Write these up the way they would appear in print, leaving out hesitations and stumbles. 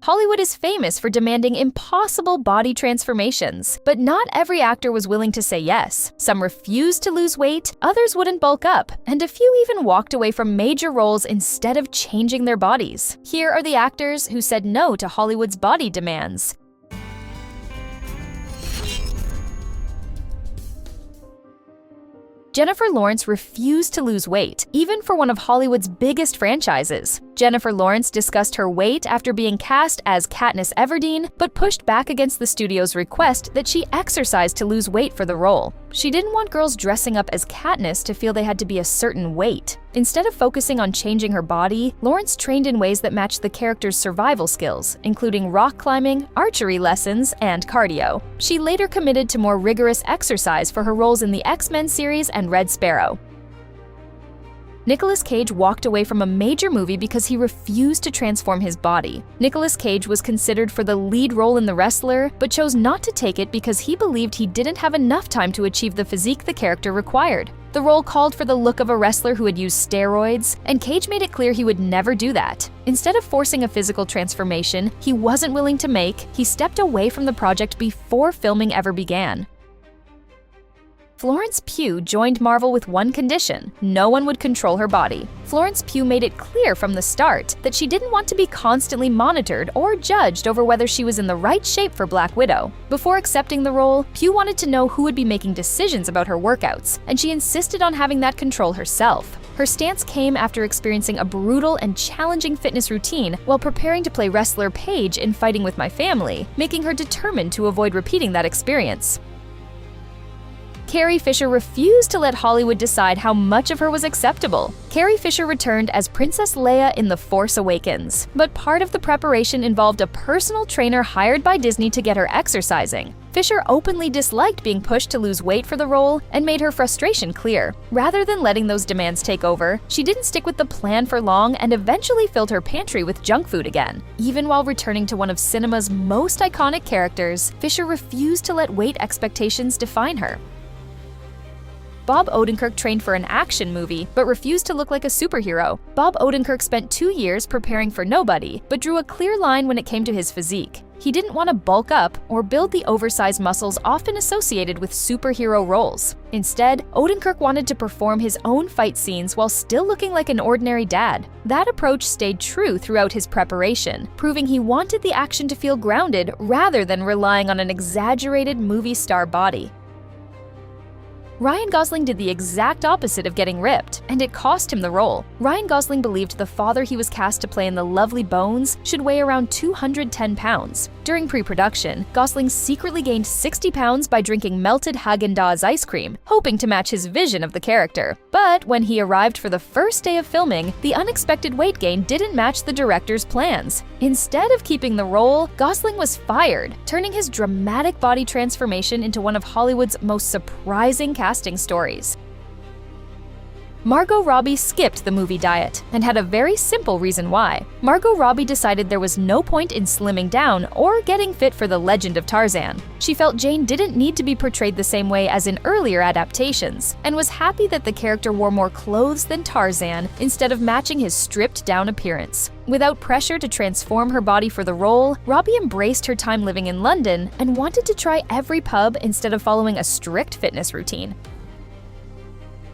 Hollywood is famous for demanding impossible body transformations, but not every actor was willing to say yes. Some refused to lose weight, others wouldn't bulk up, and a few even walked away from major roles instead of changing their bodies. Here are the actors who said no to Hollywood's body demands. Jennifer Lawrence refused to lose weight, even for one of Hollywood's biggest franchises. Jennifer Lawrence discussed her weight after being cast as Katniss Everdeen, but pushed back against the studio's request that she exercise to lose weight for the role. She didn't want girls dressing up as Katniss to feel they had to be a certain weight. Instead of focusing on changing her body, Lawrence trained in ways that matched the character's survival skills, including rock climbing, archery lessons, and cardio. She later committed to more rigorous exercise for her roles in the X-Men series and Red Sparrow. Nicolas Cage walked away from a major movie because he refused to transform his body. Nicolas Cage was considered for the lead role in The Wrestler, but chose not to take it because he believed he didn't have enough time to achieve the physique the character required. The role called for the look of a wrestler who had used steroids, and Cage made it clear he would never do that. Instead of forcing a physical transformation he wasn't willing to make, he stepped away from the project before filming ever began. Florence Pugh joined Marvel with one condition: no one would control her body. Florence Pugh made it clear from the start that she didn't want to be constantly monitored or judged over whether she was in the right shape for Black Widow. Before accepting the role, Pugh wanted to know who would be making decisions about her workouts, and she insisted on having that control herself. Her stance came after experiencing a brutal and challenging fitness routine while preparing to play wrestler Paige in Fighting with My Family, making her determined to avoid repeating that experience. Carrie Fisher refused to let Hollywood decide how much of her was acceptable. Carrie Fisher returned as Princess Leia in The Force Awakens, but part of the preparation involved a personal trainer hired by Disney to get her exercising. Fisher openly disliked being pushed to lose weight for the role and made her frustration clear. Rather than letting those demands take over, she didn't stick with the plan for long and eventually filled her pantry with junk food again. Even while returning to one of cinema's most iconic characters, Fisher refused to let weight expectations define her. Bob Odenkirk trained for an action movie, but refused to look like a superhero. Bob Odenkirk spent 2 years preparing for Nobody, but drew a clear line when it came to his physique. He didn't want to bulk up or build the oversized muscles often associated with superhero roles. Instead, Odenkirk wanted to perform his own fight scenes while still looking like an ordinary dad. That approach stayed true throughout his preparation, proving he wanted the action to feel grounded rather than relying on an exaggerated movie star body. Ryan Gosling did the exact opposite of getting ripped, and it cost him the role. Ryan Gosling believed the father he was cast to play in The Lovely Bones should weigh around 210 pounds. During pre-production, Gosling secretly gained 60 pounds by drinking melted Häagen-Dazs ice cream, hoping to match his vision of the character. But when he arrived for the first day of filming, the unexpected weight gain didn't match the director's plans. Instead of keeping the role, Gosling was fired, turning his dramatic body transformation into one of Hollywood's most surprising casting stories. Margot Robbie skipped the movie diet and had a very simple reason why. Margot Robbie decided there was no point in slimming down or getting fit for The Legend of Tarzan. She felt Jane didn't need to be portrayed the same way as in earlier adaptations, and was happy that the character wore more clothes than Tarzan instead of matching his stripped-down appearance. Without pressure to transform her body for the role, Robbie embraced her time living in London and wanted to try every pub instead of following a strict fitness routine.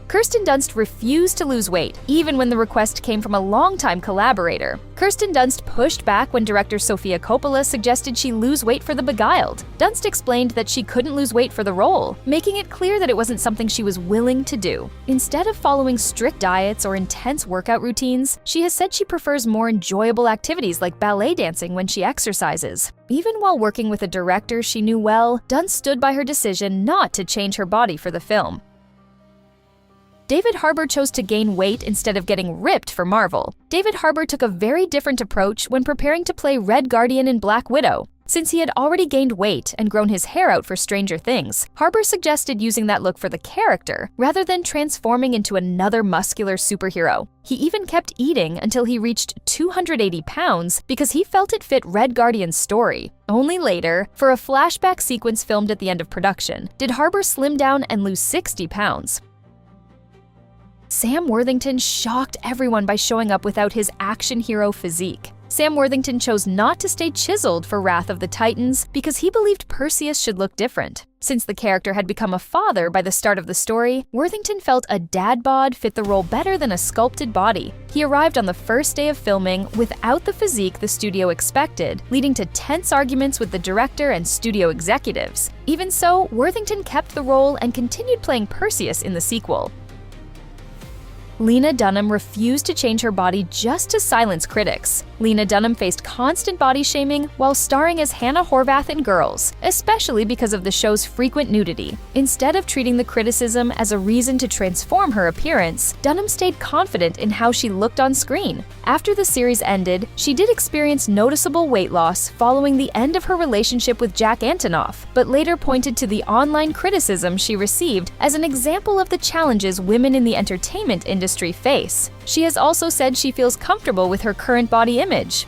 Kirsten Dunst refused to lose weight, even when the request came from a longtime collaborator. Kirsten Dunst pushed back when director Sofia Coppola suggested she lose weight for The Beguiled. Dunst explained that she couldn't lose weight for the role, making it clear that it wasn't something she was willing to do. Instead of following strict diets or intense workout routines, she has said she prefers more enjoyable activities like ballet dancing when she exercises. Even while working with a director she knew well, Dunst stood by her decision not to change her body for the film. David Harbour chose to gain weight instead of getting ripped for Marvel. David Harbour took a very different approach when preparing to play Red Guardian in Black Widow. Since he had already gained weight and grown his hair out for Stranger Things, Harbour suggested using that look for the character rather than transforming into another muscular superhero. He even kept eating until he reached 280 pounds because he felt it fit Red Guardian's story. Only later, for a flashback sequence filmed at the end of production, did Harbour slim down and lose 60 pounds. Sam Worthington shocked everyone by showing up without his action hero physique. Sam Worthington chose not to stay chiseled for Wrath of the Titans because he believed Perseus should look different. Since the character had become a father by the start of the story, Worthington felt a dad bod fit the role better than a sculpted body. He arrived on the first day of filming without the physique the studio expected, leading to tense arguments with the director and studio executives. Even so, Worthington kept the role and continued playing Perseus in the sequel. Lena Dunham refused to change her body just to silence critics. Lena Dunham faced constant body shaming while starring as Hannah Horvath in Girls, especially because of the show's frequent nudity. Instead of treating the criticism as a reason to transform her appearance, Dunham stayed confident in how she looked on screen. After the series ended, she did experience noticeable weight loss following the end of her relationship with Jack Antonoff, but later pointed to the online criticism she received as an example of the challenges women in the entertainment industry face. She has also said she feels comfortable with her current body image.